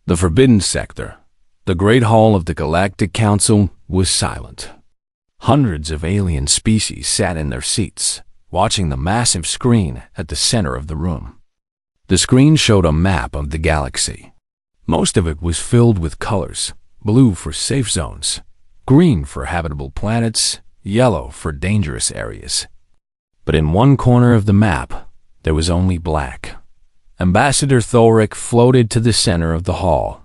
The Forbidden Sector, the Great Hall of the Galactic Council, was silent. Hundreds of alien species sat in their seats, watching the massive screen at the center of the room. The screen showed a map of the galaxy. Most of it was filled with colors: blue for safe zones, green for habitable planets, yellow for dangerous areas. But in one corner of the map, there was only black. Ambassador Thoric floated to the center of the hall.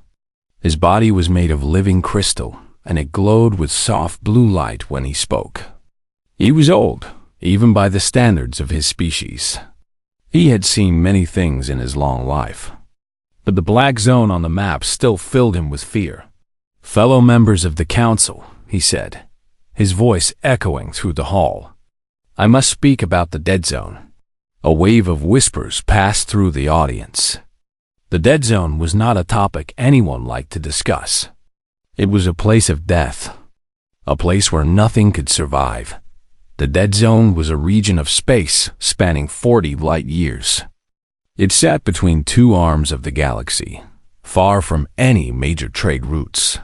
His body was made of living crystal, and it glowed with soft blue light when he spoke. He was old, even by the standards of his species. He had seen many things in his long life. But the black zone on the map still filled him with fear. "Fellow members of the council," he said, his voice echoing through the hall, "I must speak about the dead zone." A wave of whispers passed through the audience. The dead zone was not a topic anyone liked to discuss. It was a place of death, a place where nothing could survive. The dead zone was a region of space spanning 40 light years. It sat between two arms of the galaxy, far from any major trade routes.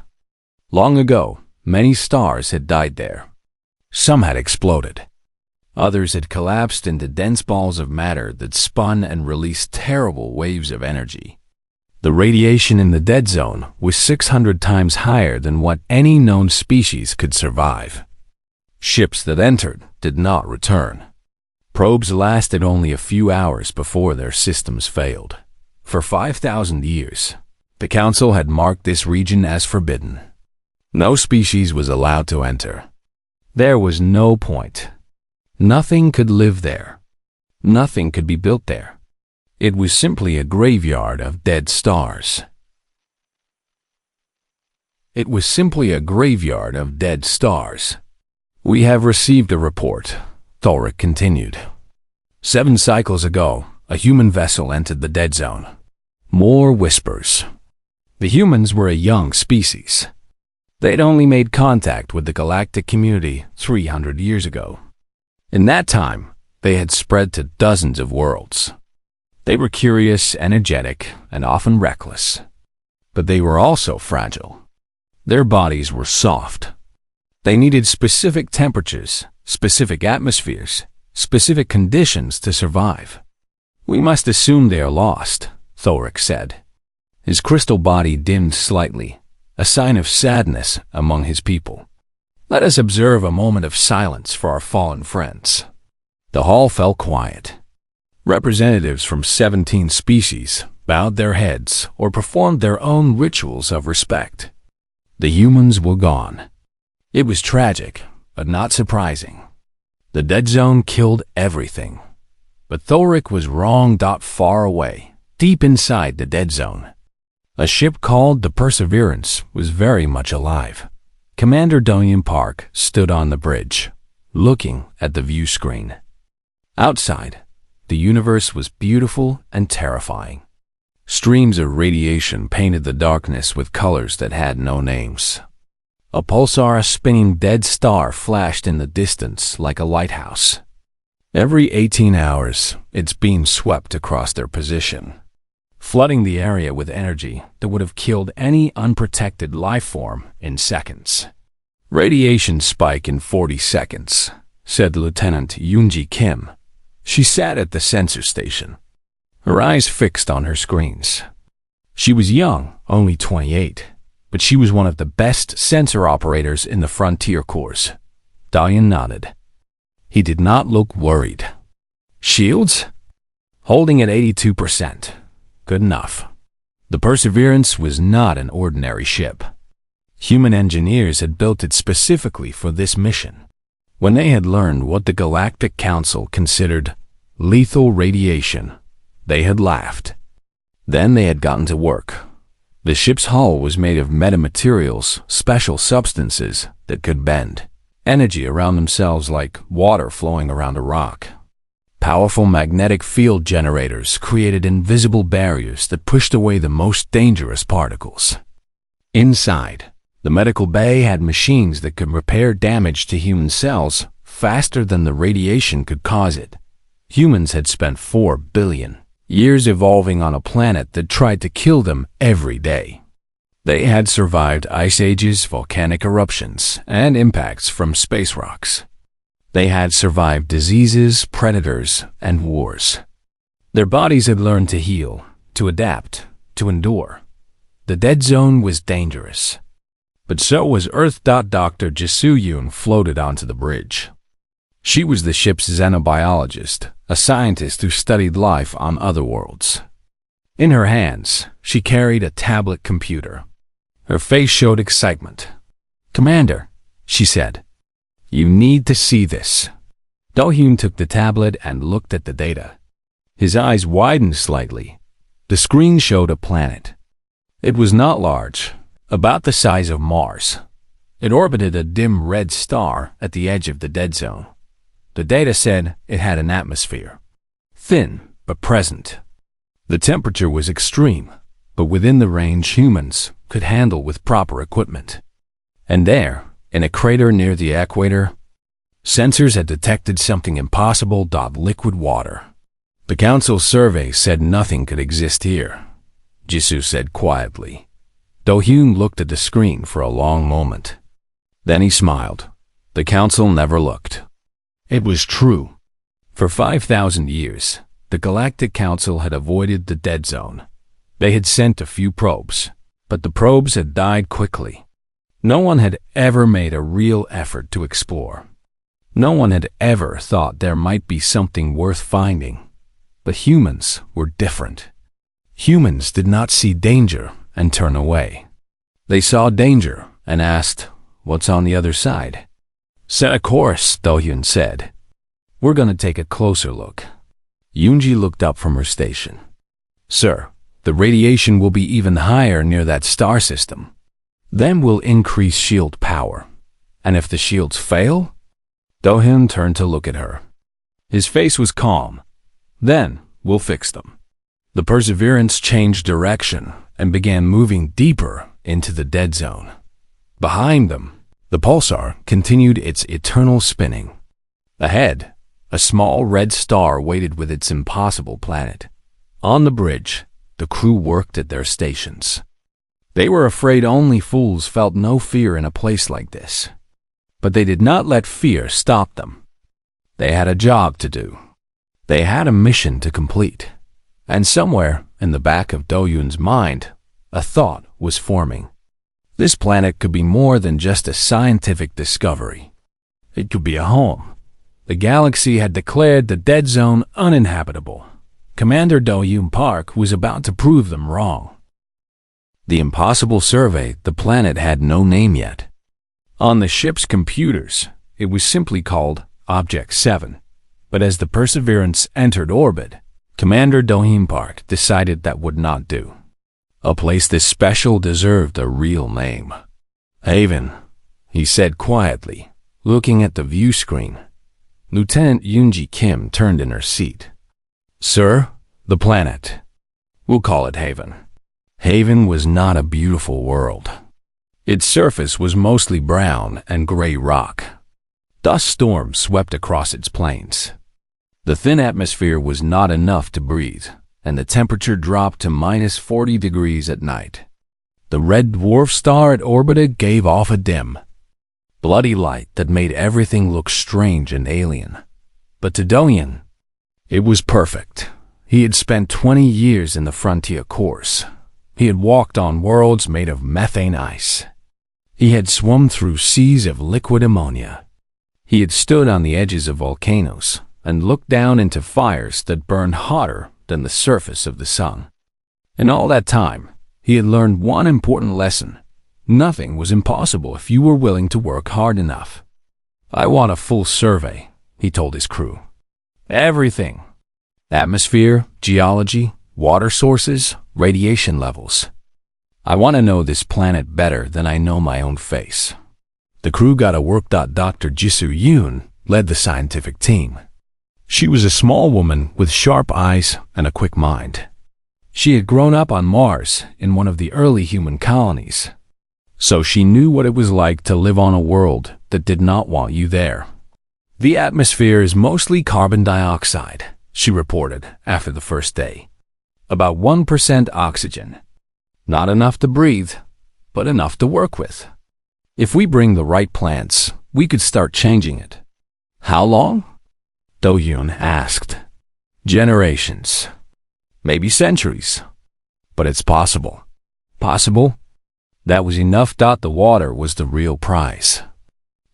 Long ago, many stars had died there. Some had exploded. Others had collapsed into dense balls of matter that spun and released terrible waves of energy. The radiation in the dead zone was 600 times higher than what any known species could survive. Ships that entered did not return. Probes lasted only a few hours before their systems failed. For 5,000 years, the Council had marked this region as forbidden. No species was allowed to enter. There was no point. Nothing could live there. Nothing could be built there. It was simply a graveyard of dead stars. It was simply a graveyard of dead stars. "We have received a report," Thoric continued. 7 cycles ago, a human vessel entered the dead zone. More whispers. The humans were a young species. They'd only made contact with the galactic community 300 years ago. In that time, they had spread to dozens of worlds. They were curious, energetic, and often reckless. But they were also fragile. Their bodies were soft. They needed specific temperatures, specific atmospheres, specific conditions to survive. "We must assume they are lost," Thoric said. His crystal body dimmed slightly, a sign of sadness among his people. "Let us observe a moment of silence for our fallen friends." The hall fell quiet. Representatives from 17 species bowed their heads or performed their own rituals of respect. The humans were gone. It was tragic, but not surprising. The dead zone killed everything. But Thoric was wrong. Far away, deep inside the dead zone, a ship called the Perseverance was very much alive. Commander Donian Park stood on the bridge, looking at the view screen. Outside, the universe was beautiful and terrifying. Streams of radiation painted the darkness with colors that had no names. A pulsar, a spinning dead star, flashed in the distance like a lighthouse. Every 18 hours, its beams swept across their position, flooding the area with energy that would have killed any unprotected life form in seconds. "Radiation spike in 40 seconds, said Lieutenant Yoonji Kim. She sat at the sensor station, her eyes fixed on her screens. She was young, only 28, but she was one of the best sensor operators in the Frontier Corps. Dalian nodded. He did not look worried. "Shields?" "Holding at 82%. Good enough." The Perseverance was not an ordinary ship. Human engineers had built it specifically for this mission. When they had learned what the Galactic Council considered lethal radiation, they had laughed. Then they had gotten to work. The ship's hull was made of metamaterials, special substances that could bend energy around themselves like water flowing around a rock. Powerful magnetic field generators created invisible barriers that pushed away the most dangerous particles. Inside, the medical bay had machines that could repair damage to human cells faster than the radiation could cause it. Humans had spent 4 billion years evolving on a planet that tried to kill them every day. They had survived ice ages, volcanic eruptions, and impacts from space rocks. They had survived diseases, predators, and wars. Their bodies had learned to heal, to adapt, to endure. The dead zone was dangerous. But so was Earth. Dr. Jisoo Yoon floated onto the bridge. She was the ship's xenobiologist, a scientist who studied life on other worlds. In her hands, she carried a tablet computer. Her face showed excitement. "Commander," she said, "you need to see this." Do-hyun took the tablet and looked at the data. His eyes widened slightly. The screen showed a planet. It was not large, about the size of Mars. It orbited a dim red star at the edge of the dead zone. The data said it had an atmosphere. Thin, but present. The temperature was extreme, but within the range humans could handle with proper equipment. And there, in a crater near the equator, sensors had detected something impossible. Liquid water. The council survey said nothing could exist here, Jisoo said quietly. Do-hyun looked at the screen for a long moment. Then he smiled. The council never looked. It was true. For 5,000 years, the Galactic Council had avoided the dead zone. They had sent a few probes, but the probes had died quickly. No one had ever made a real effort to explore. No one had ever thought there might be something worth finding. But humans were different. Humans did not see danger and turn away. They saw danger and asked, "What's on the other side?" "Set a course," Do-hyun said. "We're going to take a closer look." Yoonji looked up from her station. "Sir, the radiation will be even higher near that star system. Then we'll increase shield power. And if the shields fail?" Do-hyun turned to look at her. His face was calm. "Then we'll fix them." The Perseverance changed direction and began moving deeper into the dead zone. Behind them, the pulsar continued its eternal spinning. Ahead, a small red star waited with its impossible planet. On the bridge, the crew worked at their stations. They were afraid only fools felt no fear in a place like this. But they did not let fear stop them. They had a job to do. They had a mission to complete. And somewhere in the back of Do-hyun's mind, a thought was forming. This planet could be more than just a scientific discovery. It could be a home. The galaxy had declared the dead zone uninhabitable. Commander Do-hyun Park was about to prove them wrong. The impossible survey, the planet had no name yet. On the ship's computers, it was simply called Object 7. But as the Perseverance entered orbit, Commander Do-hyun Park decided that would not do. A place this special deserved a real name. "Haven," he said quietly, looking at the view screen. Lieutenant Yoonji Kim turned in her seat. "Sir, the planet. We'll call it Haven." Haven was not a beautiful world. Its surface was mostly brown and gray rock. Dust storms swept across its plains. The thin atmosphere was not enough to breathe, and the temperature dropped to -40 degrees at night. The red dwarf star it orbited gave off a dim, bloody light that made everything look strange and alien. But to Do-hyun, it was perfect. He had spent 20 years in the frontier course. He had walked on worlds made of methane ice. He had swum through seas of liquid ammonia. He had stood on the edges of volcanoes and looked down into fires that burned hotter than the surface of the sun. In all that time, he had learned one important lesson. Nothing was impossible if you were willing to work hard enough. "I want a full survey," he told his crew. "Everything. Atmosphere, geology, water sources, radiation levels. I want to know this planet better than I know my own face." The crew got to work. Dr. Jisoo Yoon led the scientific team. She was a small woman with sharp eyes and a quick mind. She had grown up on Mars in one of the early human colonies, so she knew what it was like to live on a world that did not want you there. "The atmosphere is mostly carbon dioxide," she reported after the first day. "About 1% oxygen. Not enough to breathe, but enough to work with. If we bring the right plants, we could start changing it. How long? Do-hyun asked. Generations. Maybe centuries. But it's possible. Possible? That was enough. The water was the real prize.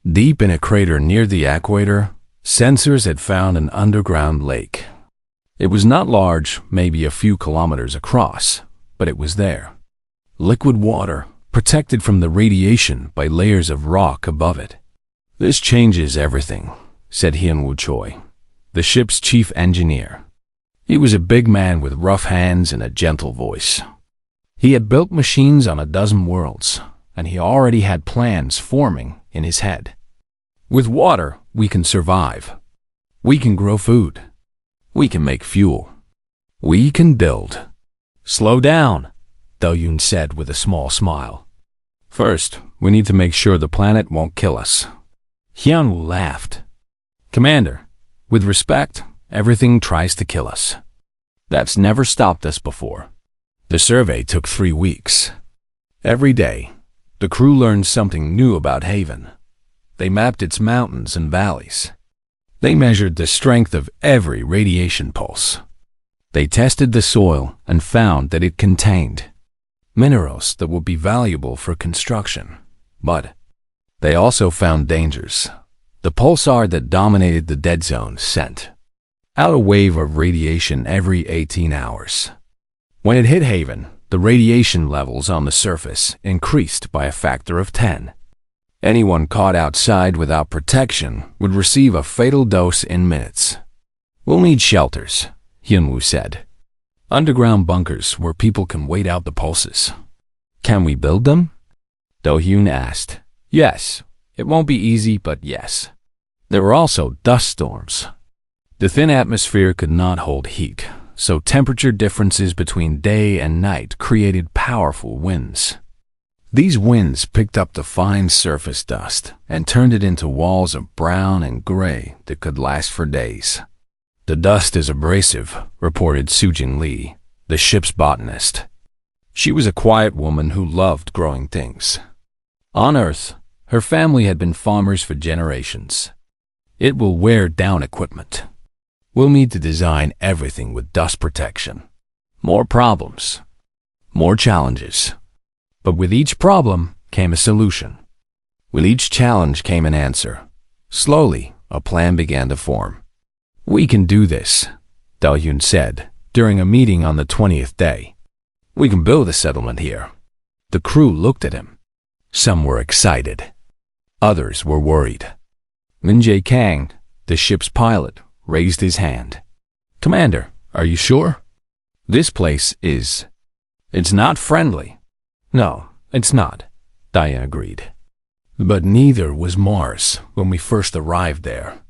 Deep in a crater near the equator, sensors had found an underground lake. It was not large, maybe a few kilometers across, but it was there. Liquid water, protected from the radiation by layers of rock above it. This changes everything, said Hyun-woo Choi, the ship's chief engineer. He was a big man with rough hands and a gentle voice. He had built machines on a dozen worlds, and he already had plans forming in his head. With water, we can survive. We can grow food. We can make fuel. We can build. Slow down, Do-hyun said with a small smile. First, we need to make sure the planet won't kill us. Hyun-woo laughed. Commander, with respect, everything tries to kill us. That's never stopped us before. The survey took 3 weeks. Every day, the crew learned something new about Haven. They mapped its mountains and valleys. They measured the strength of every radiation pulse. They tested the soil and found that it contained minerals that would be valuable for construction. But they also found dangers. The pulsar that dominated the dead zone sent out a wave of radiation every 18 hours. When it hit Haven, the radiation levels on the surface increased by a factor of 10. Anyone caught outside without protection would receive a fatal dose in minutes. We'll need shelters, Hyun-woo said. Underground bunkers where people can wait out the pulses. Can we build them? Do-hyun asked. Yes. It won't be easy, but yes. There were also dust storms. The thin atmosphere could not hold heat, so temperature differences between day and night created powerful winds. These winds picked up the fine surface dust and turned it into walls of brown and gray that could last for days. The dust is abrasive, reported Soo-jin Lee, the ship's botanist. She was a quiet woman who loved growing things. On Earth, her family had been farmers for generations. It will wear down equipment. We'll need to design everything with dust protection. More problems. More challenges. But with each problem came a solution. With each challenge came an answer. Slowly, a plan began to form. We can do this, Do-hyun said during a meeting on the 20th day. We can build a settlement here. The crew looked at him. Some were excited. Others were worried. Min-jae Kang, the ship's pilot, raised his hand. Commander, are you sure? This place is. It's not friendly. No, it's not, Diane agreed. But neither was Mars when we first arrived there.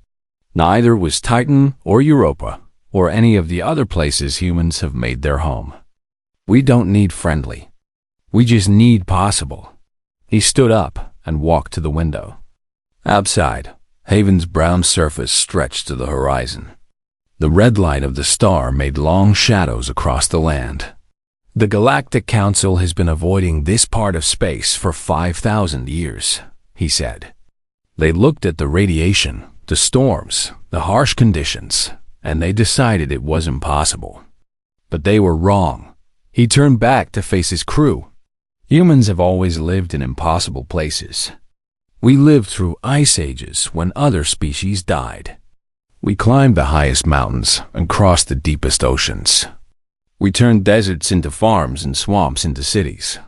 Neither was Titan or Europa or any of the other places humans have made their home. We don't need friendly. We just need possible. He stood up and walked to the window. Outside, Haven's brown surface stretched to the horizon. The red light of the star made long shadows across the land. The Galactic Council has been avoiding this part of space for 5,000 years, he said. They looked at the radiation, the storms, the harsh conditions, and they decided it was impossible. But they were wrong. He turned back to face his crew. Humans have always lived in impossible places. We lived through ice ages when other species died. We climbed the highest mountains and crossed the deepest oceans. We turned deserts into farms and swamps into cities.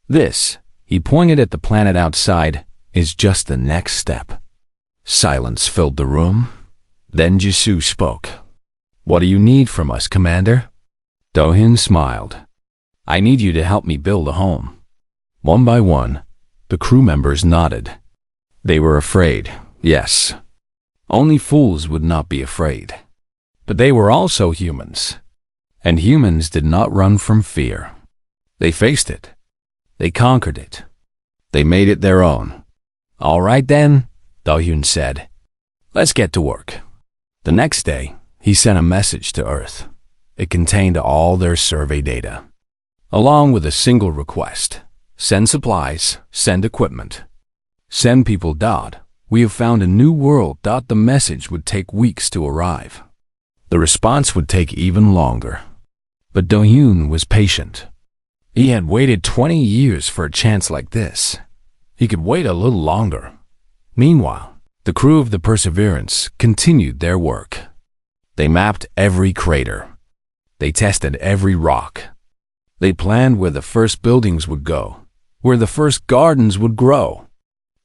This, he pointed at the planet outside, is just the next step. Silence filled the room. Then Jisoo spoke. What do you need from us, Commander? Do-hyun smiled. I need you to help me build a home. One by one, the crew members nodded. They were afraid, yes. Only fools would not be afraid. But they were also humans. And humans did not run from fear. They faced it. They conquered it. They made it their own. All right then, Do-hyun said. Let's get to work. The next day, he sent a message to Earth. It contained all their survey data, along with a single request. Send supplies, send equipment. Send people. We have found a new world. The message would take weeks to arrive. The response would take even longer. But Do-hyun was patient. He had waited 20 years for a chance like this. He could wait a little longer. Meanwhile, the crew of the Perseverance continued their work. They mapped every crater. They tested every rock. They planned where the first buildings would go, where the first gardens would grow,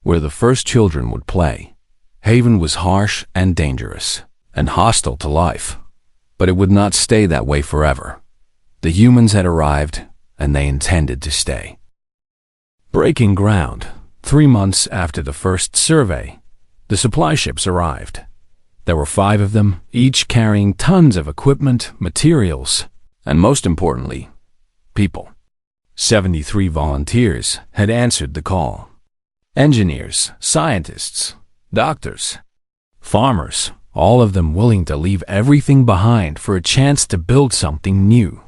where the first children would play. Haven was harsh and dangerous, and hostile to life. But it would not stay that way forever. The humans had arrived, and they intended to stay. Breaking ground. 3 months after the first survey, the supply ships arrived. There were 5 of them, each carrying tons of equipment, materials, and most importantly, people. 73 volunteers had answered the call. Engineers, scientists, doctors, farmers, all of them willing to leave everything behind for a chance to build something new.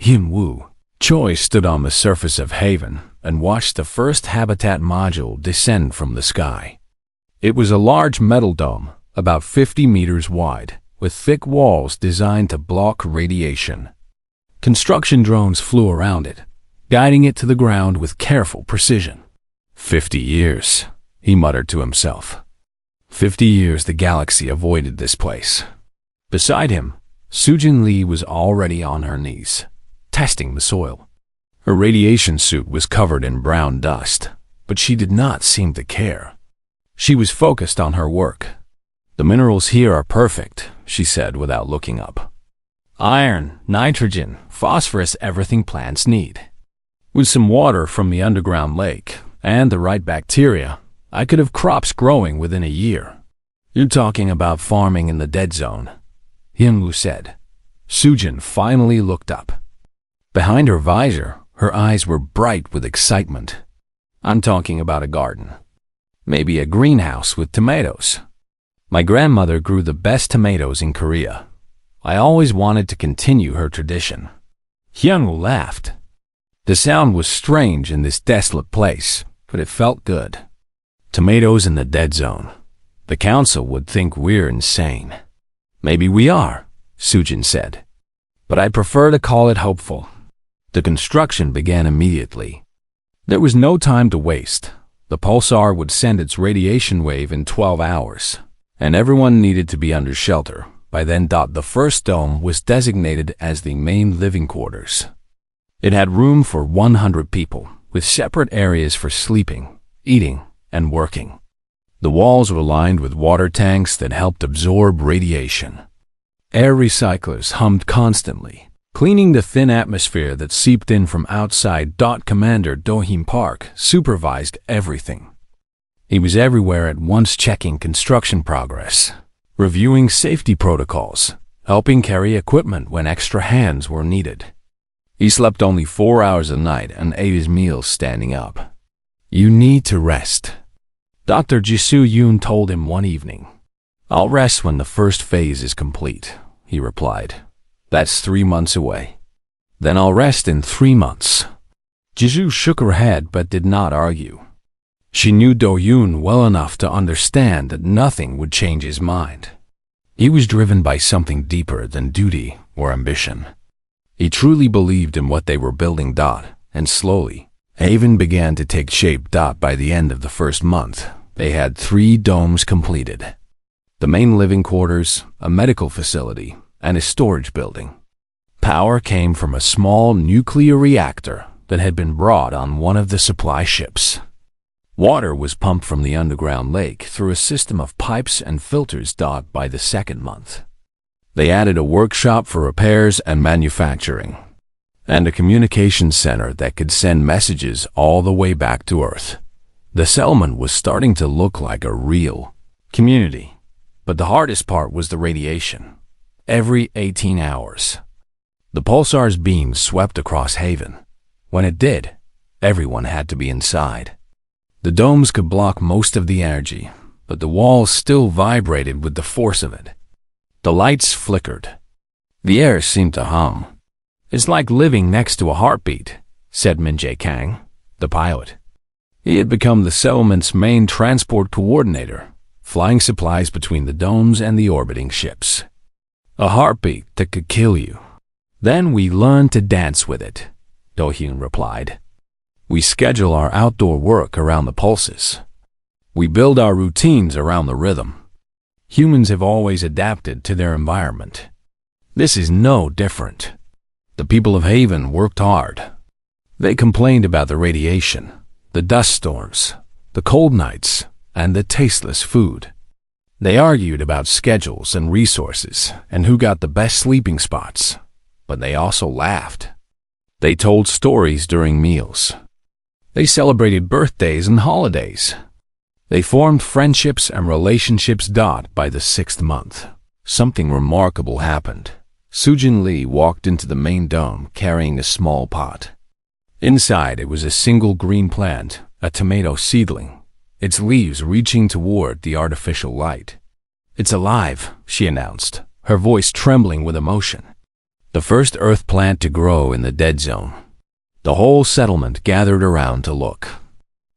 Hyun-woo Choi stood on the surface of Haven and watched the first habitat module descend from the sky. It was a large metal dome, about 50 meters wide, with thick walls designed to block radiation. Construction drones flew around it, guiding it to the ground with careful precision. 50 years, he muttered to himself. 50 years the galaxy avoided this place. Beside him, Soo-jin Lee was already on her knees, testing the soil. Her radiation suit was covered in brown dust, but she did not seem to care. She was focused on her work. The minerals here are perfect, she said without looking up. Iron, nitrogen, phosphorus, everything plants need. With some water from the underground lake and the right bacteria, I could have crops growing within a year. You're talking about farming in the dead zone, Hyun-woo said. Soo-jin finally looked up. Behind her visor, her eyes were bright with excitement. I'm talking about a garden. Maybe a greenhouse with tomatoes. My grandmother grew the best tomatoes in Korea. I always wanted to continue her tradition. Hyun-woo laughed. The sound was strange in this desolate place, but it felt good. Tomatoes in the dead zone. The council would think we're insane. Maybe we are, Soo-jin said. But I prefer to call it hopeful. The construction began immediately. There was no time to waste. The pulsar would send its radiation wave in 12 hours, and everyone needed to be under shelter. By then, the first dome was designated as the main living quarters. It had room for 100 people, with separate areas for sleeping, eating, and working. The walls were lined with water tanks that helped absorb radiation. Air recyclers hummed constantly, cleaning the thin atmosphere that seeped in from outside. Commander Do-hyun Park supervised everything. He was everywhere at once, checking construction progress, reviewing safety protocols, helping carry equipment when extra hands were needed. He slept only 4 hours a night and ate his meals standing up. You need to rest, Dr. Ji-soo-yoon told him one evening. I'll rest when the first phase is complete, he replied. That's 3 months away. Then I'll rest in 3 months. Ji-soo shook her head but did not argue. She knew Do-hyun well enough to understand that nothing would change his mind. He was driven by something deeper than duty or ambition. He truly believed in what they were building. And slowly, Haven began to take shape. By the end of the first month, they had 3 domes completed. The main living quarters, a medical facility, and a storage building. Power came from a small nuclear reactor that had been brought on one of the supply ships. Water was pumped from the underground lake through a system of pipes and filters. By the second month, they added a workshop for repairs and manufacturing, and a communications center that could send messages all the way back to Earth. The settlement was starting to look like a real community, but the hardest part was the radiation. Every 18 hours, the pulsar's beam swept across Haven. When it did, everyone had to be inside. The domes could block most of the energy, but the walls still vibrated with the force of it. The lights flickered. The air seemed to hum. It's like living next to a heartbeat, said Min Jae Kang. the pilot. He had become the settlement's main transport coordinator, flying supplies between the domes and the orbiting ships. A heartbeat that could kill you. Then we learned to dance with it, Do-hyun replied. We schedule our outdoor work around the pulses. We build our routines around the rhythm. Humans have always adapted to their environment. This is no different. The people of Haven worked hard. They complained about the radiation, the dust storms, the cold nights, and the tasteless food. They argued about schedules and resources and who got the best sleeping spots, but they also laughed. They told stories during meals. They celebrated birthdays and holidays. They formed friendships and relationships. By the 6th month, something remarkable happened. Sujin Lee walked into the main dome carrying a small pot. Inside it was a single green plant, a tomato seedling, its leaves reaching toward the artificial light. It's alive, she announced, her voice trembling with emotion. The first earth plant to grow in the dead zone. The whole settlement gathered around to look.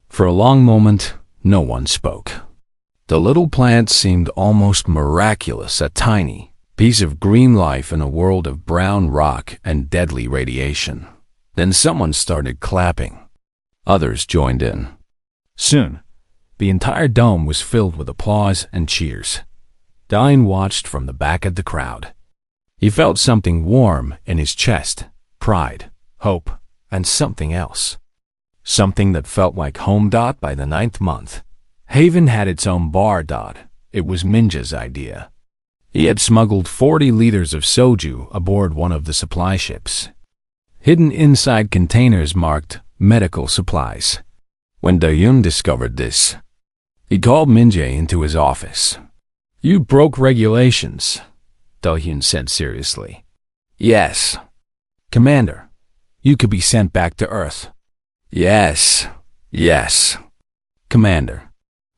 For a long moment, no one spoke. The little plant seemed almost miraculous, a tiny piece of green life in a world of brown rock and deadly radiation. Then someone started clapping. Others joined in. Soon, the entire dome was filled with applause and cheers. Do-hyun watched from the back of the crowd. He felt something warm in his chest, pride, hope, and something else. Something that felt like home. By the 9th month, Haven had its own bar. It was Minja's idea. He had smuggled 40 liters of soju aboard one of the supply ships, hidden inside containers marked medical supplies. When Do-hyun discovered this, he called Minjae into his office. You broke regulations, Do-hyun said seriously. Yes. Commander, you could be sent back to Earth. Yes. Commander.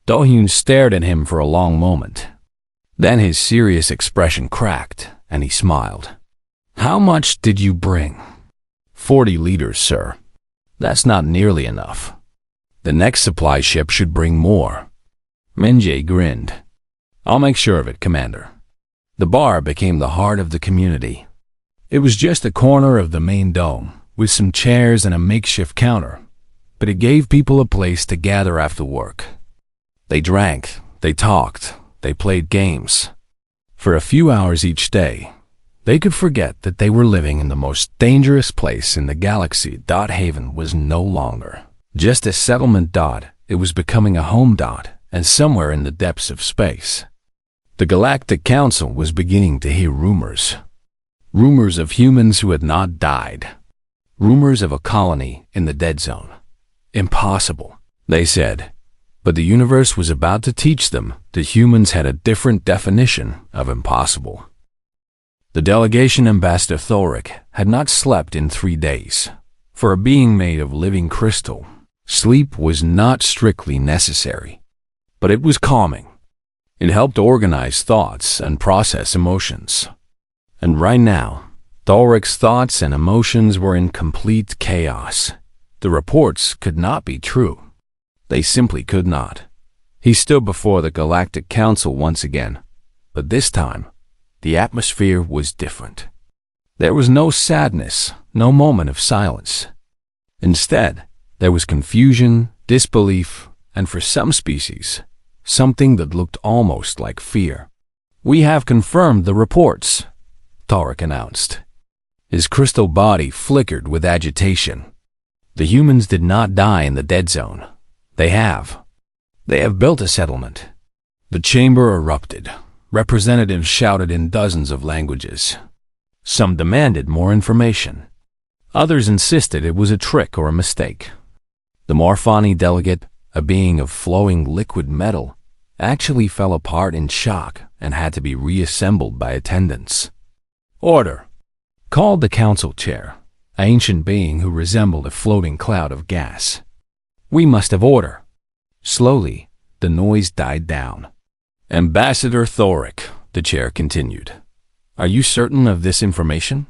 Do-hyun stared at him for a long moment. Then his serious expression cracked, and he smiled. How much did you bring? 40 liters, sir. That's not nearly enough. The next supply ship should bring more. Minjae grinned. I'll make sure of it, Commander. The bar became the heart of the community. It was just a corner of the main dome, with some chairs and a makeshift counter, but it gave people a place to gather after work. They drank, they talked, they played games. For a few hours each day, they could forget that they were living in the most dangerous place in the galaxy. Haven was no longer just a settlement. It was becoming a home. And somewhere in the depths of space, the Galactic Council was beginning to hear rumors. Rumors of humans who had not died. Rumors of a colony in the dead zone. Impossible, they said. But the universe was about to teach them that humans had a different definition of impossible. The delegation ambassador Thoric had not slept in 3 days. For a being made of living crystal, sleep was not strictly necessary, but it was calming. It helped organize thoughts and process emotions. And right now, Thoric's thoughts and emotions were in complete chaos. The reports could not be true. They simply could not. He stood before the Galactic Council once again, but this time, the atmosphere was different. There was no sadness, no moment of silence. Instead, there was confusion, disbelief, and for some species, something that looked almost like fear. We have confirmed the reports, Thoric announced. His crystal body flickered with agitation. The humans did not die in the dead zone. They have built a settlement. The chamber erupted. Representatives shouted in dozens of languages. Some demanded more information. Others insisted it was a trick or a mistake. The Morphani delegate, a being of flowing liquid metal, actually fell apart in shock and had to be reassembled by attendants. Order, called the council chair, an ancient being who resembled a floating cloud of gas. We must have order. Slowly, the noise died down. Ambassador Thoric, the chair continued. Are you certain of this information?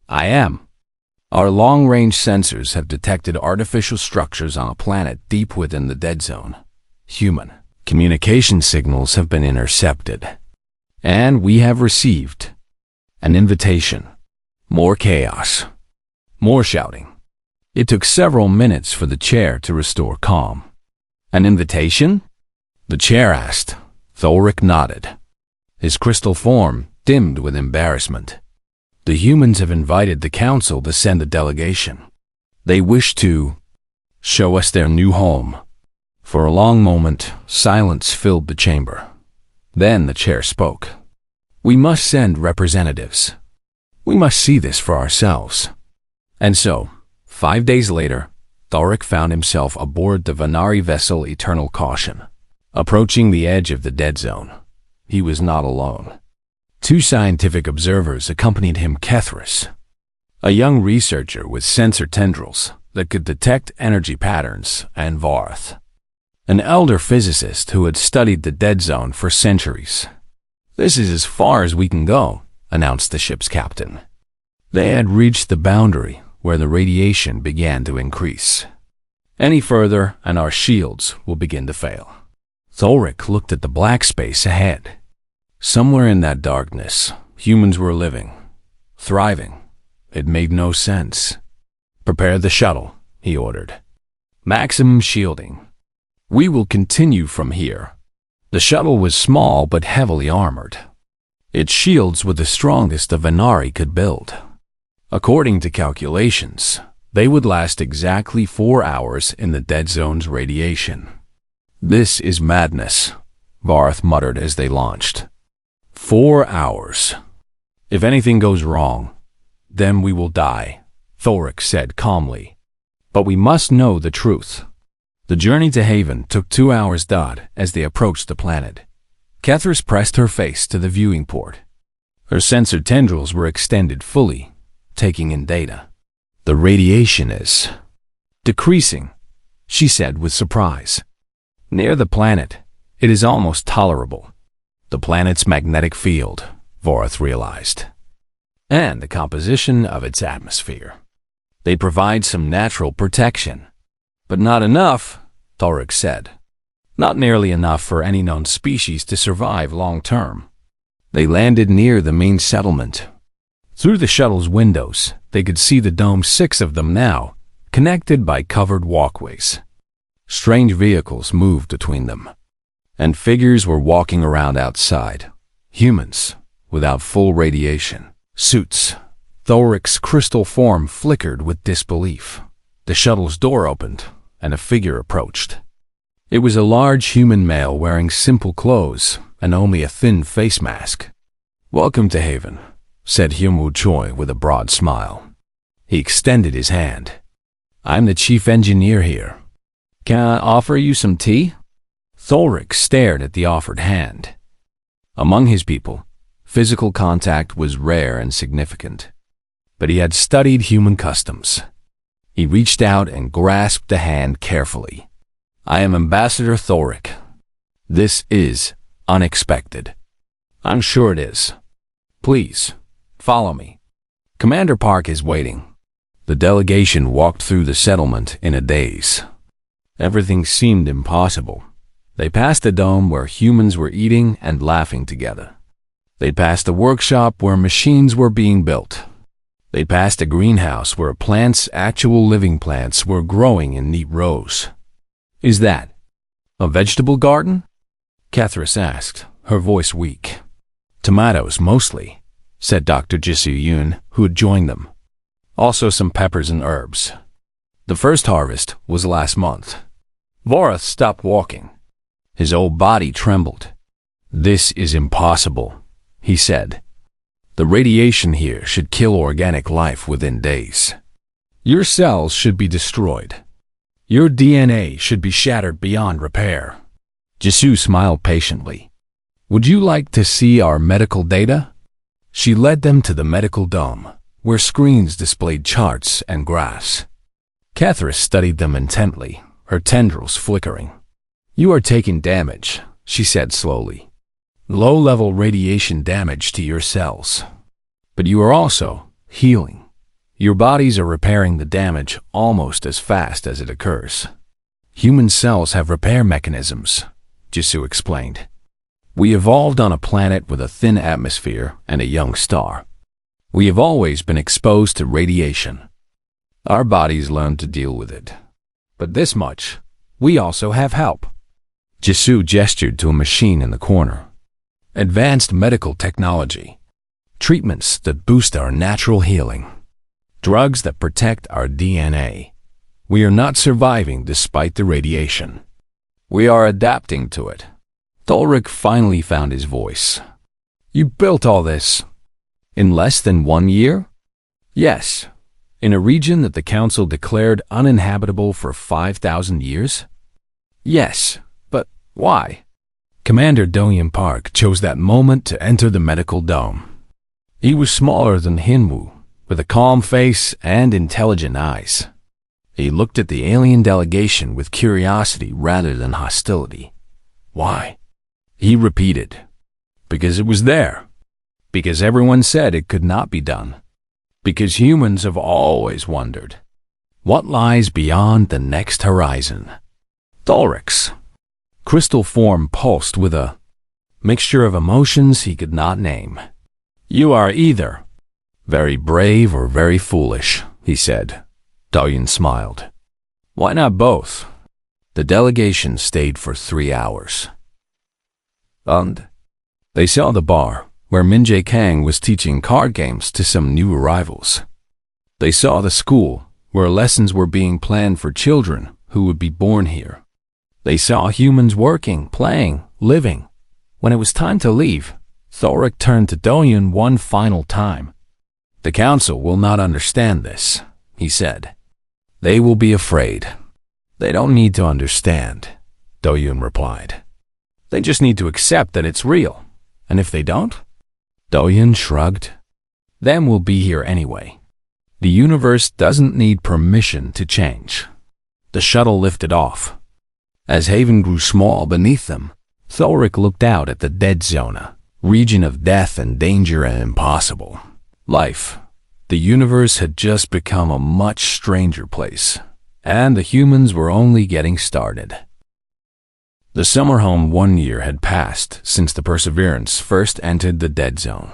I am. Our long-range sensors have detected artificial structures on a planet deep within the dead zone. Human communication signals have been intercepted. And we have received an invitation. More chaos. More shouting. It took several minutes for the chair to restore calm. An invitation? The chair asked. Thoric nodded. His crystal form dimmed with embarrassment. The humans have invited the council to send a delegation. They wish to show us their new home. For a long moment, silence filled the chamber. Then the chair spoke. We must send representatives. We must see this for ourselves. And so, 5 days later, Thoric found himself aboard the Venari vessel Eternal Caution. Approaching the edge of the dead zone, he was not alone. 2 scientific observers accompanied him: Kethris, a young researcher with sensor tendrils that could detect energy patterns, and Varth, an elder physicist who had studied the dead zone for centuries. This is as far as we can go, announced the ship's captain. They had reached the boundary where the radiation began to increase. Any further and our shields will begin to fail. Thoric looked at the black space ahead. Somewhere in that darkness, humans were living, thriving. It made no sense. Prepare the shuttle, he ordered. Maximum shielding. We will continue from here. The shuttle was small but heavily armored. Its shields were the strongest the Venari could build. According to calculations, they would last exactly 4 hours in the dead zone's radiation. This is madness, Varth muttered as they launched. 4 hours. If anything goes wrong, then we will die, Thoric said calmly. But we must know the truth. The journey to Haven took 2 hours as they approached the planet. Kethris pressed her face to the viewing port. Her sensor tendrils were extended fully, taking in data. The radiation is decreasing, she said with surprise. Near the planet, it is almost tolerable. The planet's magnetic field, Varth realized, and the composition of its atmosphere. They provide some natural protection. But not enough, Thoric said. Not nearly enough for any known species to survive long term. They landed near the main settlement. Through the shuttle's windows, they could see the dome, 6 of them now, connected by covered walkways. Strange vehicles moved between them, and figures were walking around outside. Humans, without full radiation suits. Thoric's crystal form flickered with disbelief. The shuttle's door opened, and a figure approached. It was a large human male wearing simple clothes and only a thin face mask. Welcome to Haven, said Hyunwoo Choi with a broad smile. He extended his hand. I'm the chief engineer here. Can I offer you some tea? Thoric stared at the offered hand. Among his people, physical contact was rare and significant, but he had studied human customs. He reached out and grasped the hand carefully. I am Ambassador Thoric. This is unexpected. I'm sure it is. Please, follow me. Commander Park is waiting. The delegation walked through the settlement in a daze. Everything seemed impossible. They passed a dome where humans were eating and laughing together. They passed a workshop where machines were being built. They passed a greenhouse where plants, actual living plants, were growing in neat rows. Is that a vegetable garden? Kethris asked, her voice weak. Tomatoes, mostly, said Dr. Jisoo Yoon, who had joined them. Also some peppers and herbs. The first harvest was last month. Varth stopped walking. His whole body trembled. This is impossible, he said. The radiation here should kill organic life within days. Your cells should be destroyed. Your DNA should be shattered beyond repair. Jisoo smiled patiently. Would you like to see our medical data? She led them to the medical dome, where screens displayed charts and graphs. Kethris studied them intently, her tendrils flickering. You are taking damage, she said slowly. Low-level radiation damage to your cells. But you are also healing. Your bodies are repairing the damage almost as fast as it occurs. Human cells have repair mechanisms, Jisoo explained. We evolved on a planet with a thin atmosphere and a young star. We have always been exposed to radiation. Our bodies learned to deal with it. But this much, we also have help. Jisoo gestured to a machine in the corner. Advanced medical technology. Treatments that boost our natural healing. Drugs that protect our DNA. We are not surviving despite the radiation. We are adapting to it. Thulrik finally found his voice. You built all this in less than 1 year? Yes. In a region that the Council declared uninhabitable for 5,000 years? Yes, but why? Commander Do-Hyun Park chose that moment to enter the medical dome. He was smaller than Hinwoo, with a calm face and intelligent eyes. He looked at the alien delegation with curiosity rather than hostility. Why? He repeated. Because it was there. Because everyone said it could not be done. Because humans have always wondered. What lies beyond the next horizon? Thulrik's crystal form pulsed with a mixture of emotions he could not name. You are either very brave or very foolish, he said. Do-Hyun smiled. Why not both? The delegation stayed for 3 hours. And they saw the bar, where Min-jae Kang was teaching card games to some new arrivals. They saw the school, where lessons were being planned for children who would be born here. They saw humans working, playing, living. When it was time to leave, Thulrik turned to Do-Hyun one final time. The Council will not understand this, he said. They will be afraid. They don't need to understand, Do-Hyun replied. They just need to accept that it's real. And if they don't? Do-Hyun shrugged. Then we'll be here anyway. The universe doesn't need permission to change. The shuttle lifted off. As Haven grew small beneath them, Thulrik looked out at the dead zone, region of death and danger and impossible. Life. The universe had just become a much stranger place, and the humans were only getting started. The summer home 1 year had passed since the Perseverance first entered the dead zone.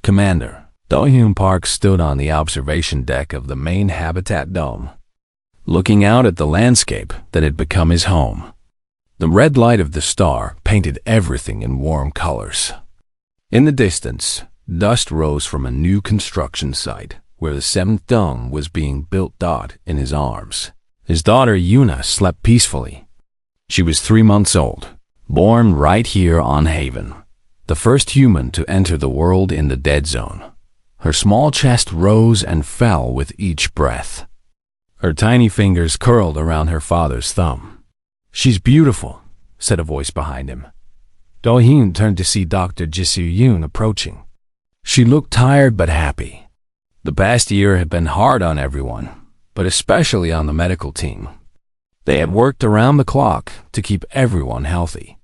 Commander Do-Hyun Park stood on the observation deck of the main habitat dome, looking out at the landscape that had become his home. The red light of the star painted everything in warm colors. In the distance, dust rose from a new construction site where the 7th dome was being built. In his arms, his daughter Yuna slept peacefully. She was 3 months old, born right here on Haven, the first human to enter the world in the dead zone. Her small chest rose and fell with each breath. Her tiny fingers curled around her father's thumb. She's beautiful, said a voice behind him. Do-Hyun turned to see Dr. Jisoo-yoon approaching. She looked tired but happy. The past year had been hard on everyone, but especially on the medical team. They had worked around the clock to keep everyone healthy.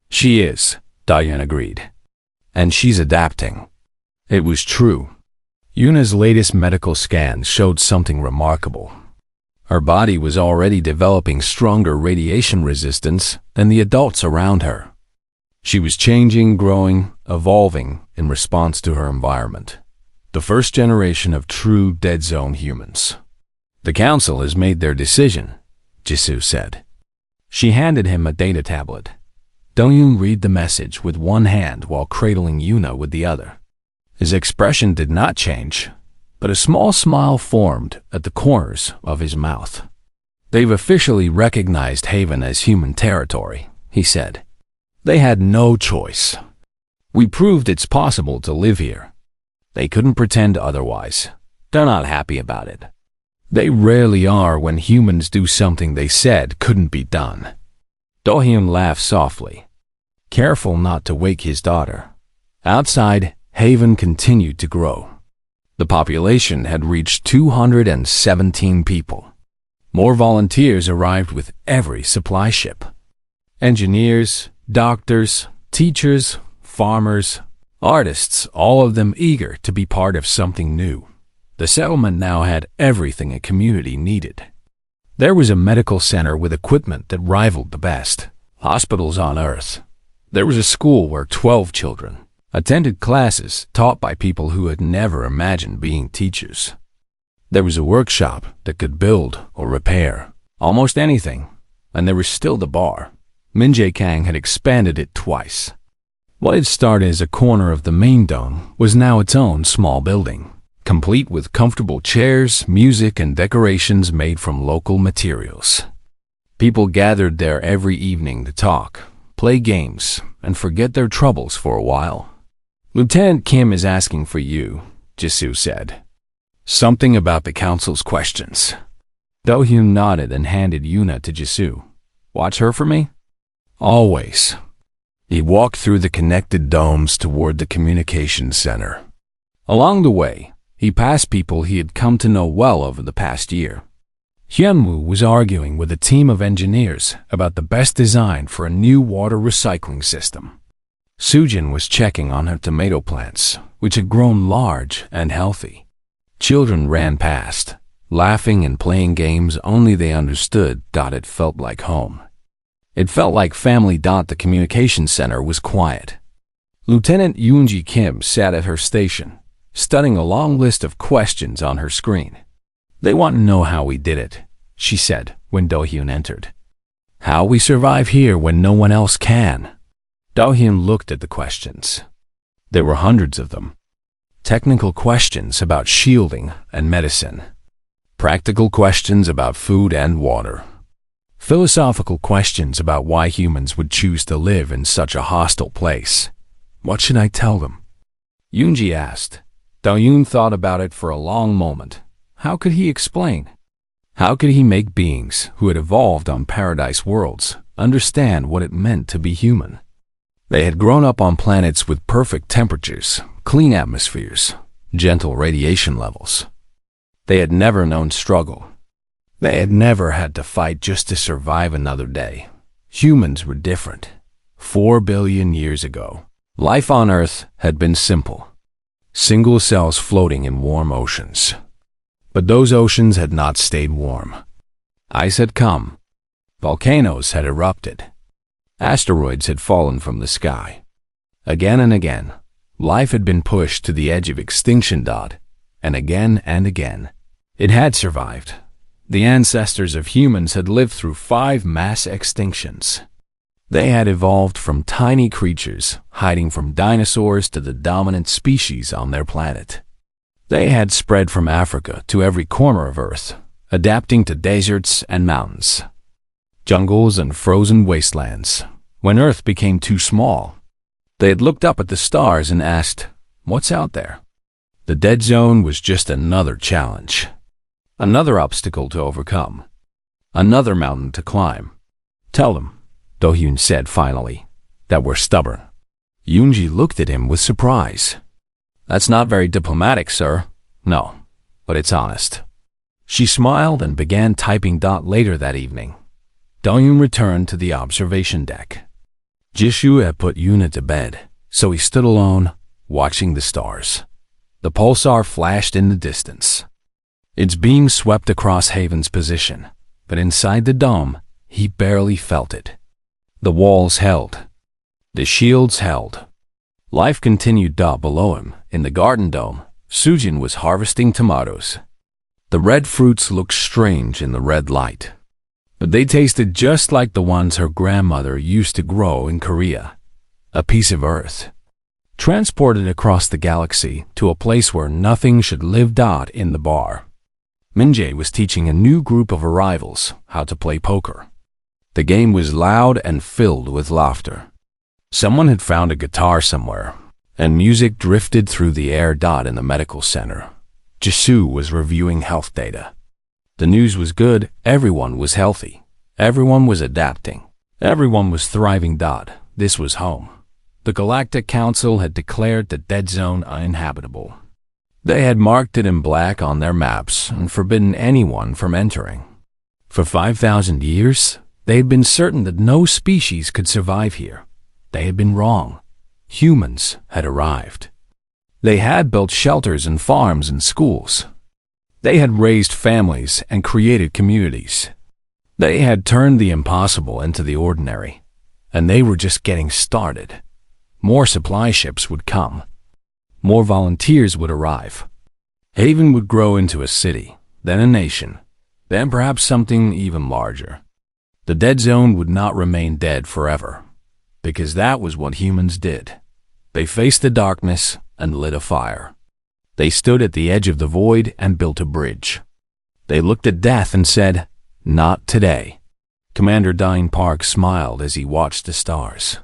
She is, Do-Hyun agreed. And she's adapting. It was true. Yuna's latest medical scans showed something remarkable. Her body was already developing stronger radiation resistance than the adults around her. She was changing, growing, evolving in response to her environment. The first generation of true dead zone humans. The Council has made their decision, Jisoo said. She handed him a data tablet. Do-Hyun read the message with one hand while cradling Yuna with the other. His expression did not change, but a small smile formed at the corners of his mouth. They've officially recognized Haven as human territory, he said. They had no choice. We proved it's possible to live here. They couldn't pretend otherwise. They're not happy about it. They rarely are when humans do something they said couldn't be done. Do-Hyun laughed softly, careful not to wake his daughter. Outside, Haven continued to grow. The population had reached 217 people. More volunteers arrived with every supply ship. Engineers, doctors, teachers, farmers, artists, all of them eager to be part of something new. The settlement now had everything a community needed. There was a medical center with equipment that rivaled the best hospitals on Earth. There was a school where 12 children attended classes taught by people who had never imagined being teachers. There was a workshop that could build or repair almost anything, and there was still the bar. Minjae Kang had expanded it twice. What had started as a corner of the main dome was now its own small building, complete with comfortable chairs, music, and decorations made from local materials. People gathered there every evening to talk, play games, and forget their troubles for a while. "Lieutenant Kim is asking for you," Jisoo said. "Something about the council's questions." Do-hyun nodded and handed Yuna to Jisoo. "Watch her for me?" "Always." He walked through the connected domes toward the communications center. Along the way, he passed people he had come to know well over the past year. Hyunwoo was arguing with a team of engineers about the best design for a new water recycling system. Sujin was checking on her tomato plants, which had grown large and healthy. Children ran past, laughing and playing games only they understood. It felt like home. It felt like family. The communications center was quiet. Lieutenant Yoonji Kim sat at her station, studying a long list of questions on her screen. "They want to know how we did it," she said when Do-hyun entered. "How we survive here when no one else can." Do-hyun looked at the questions. There were hundreds of them. Technical questions about shielding and medicine. Practical questions about food and water. Philosophical questions about why humans would choose to live in such a hostile place. "What should I tell them?" Yoonji asked. Do-hyun thought about it for a long moment. How could he explain? How could he make beings who had evolved on paradise worlds understand what it meant to be human? They had grown up on planets with perfect temperatures, clean atmospheres, gentle radiation levels. They had never known struggle. They had never had to fight just to survive another day. Humans were different. 4 billion years ago, life on Earth had been simple. Single cells floating in warm oceans. But those oceans had not stayed warm. Ice had come. Volcanoes had erupted. Asteroids had fallen from the sky. Again and again, life had been pushed to the edge of extinction. And again, it had survived. The ancestors of humans had lived through 5 mass extinctions. They had evolved from tiny creatures hiding from dinosaurs to the dominant species on their planet. They had spread from Africa to every corner of Earth, adapting to deserts and mountains, jungles and frozen wastelands. When Earth became too small, they had looked up at the stars and asked, "What's out there?" The dead zone was just another challenge, another obstacle to overcome, another mountain to climb. "Tell them," Do-hyun said finally, "that we're stubborn." Yoonji looked at him with surprise. "That's not very diplomatic, sir." "No, but it's honest." She smiled and began typing. Later that evening, Do-hyun returned to the observation deck. Jisoo had put Yuna to bed, so he stood alone, watching the stars. The pulsar flashed in the distance. Its beam swept across Haven's position, but inside the dome, he barely felt it. The walls held. The shields held. Life continued. Below him, in the garden dome, Sujin was harvesting tomatoes. The red fruits looked strange in the red light, but they tasted just like the ones her grandmother used to grow in Korea. A piece of Earth, transported across the galaxy to a place where nothing should live. In the bar, Minjae was teaching a new group of arrivals how to play poker. The game was loud and filled with laughter. Someone had found a guitar somewhere, and music drifted through the air. In the medical center, Jisoo was reviewing health data. The news was good. Everyone was healthy. Everyone was adapting. Everyone was thriving. This was home. The Galactic Council had declared the dead zone uninhabitable. They had marked it in black on their maps and forbidden anyone from entering. For 5,000 years, they had been certain that no species could survive here. They had been wrong. Humans had arrived. They had built shelters and farms and schools. They had raised families and created communities. They had turned the impossible into the ordinary, and they were just getting started. More supply ships would come. More volunteers would arrive. Haven would grow into a city, then a nation, then perhaps something even larger. The dead zone would not remain dead forever, because that was what humans did. They faced the darkness and lit a fire. They stood at the edge of the void and built a bridge. They looked at death and said, "Not today." Commander Dine Park smiled as he watched the stars.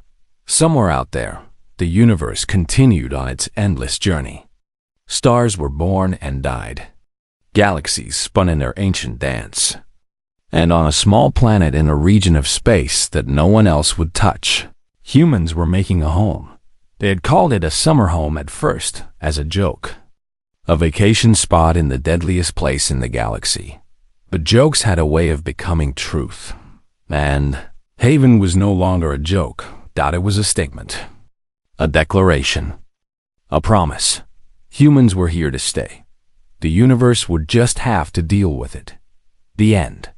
Somewhere out there, the universe continued on its endless journey. Stars were born and died. Galaxies spun in their ancient dance. And on a small planet in a region of space that no one else would touch, humans were making a home. They had called it a summer home at first, as a joke. A vacation spot in the deadliest place in the galaxy. But jokes had a way of becoming truth. And Haven was no longer a joke. It was a statement. A declaration. A promise. Humans were here to stay. The universe would just have to deal with it. The end.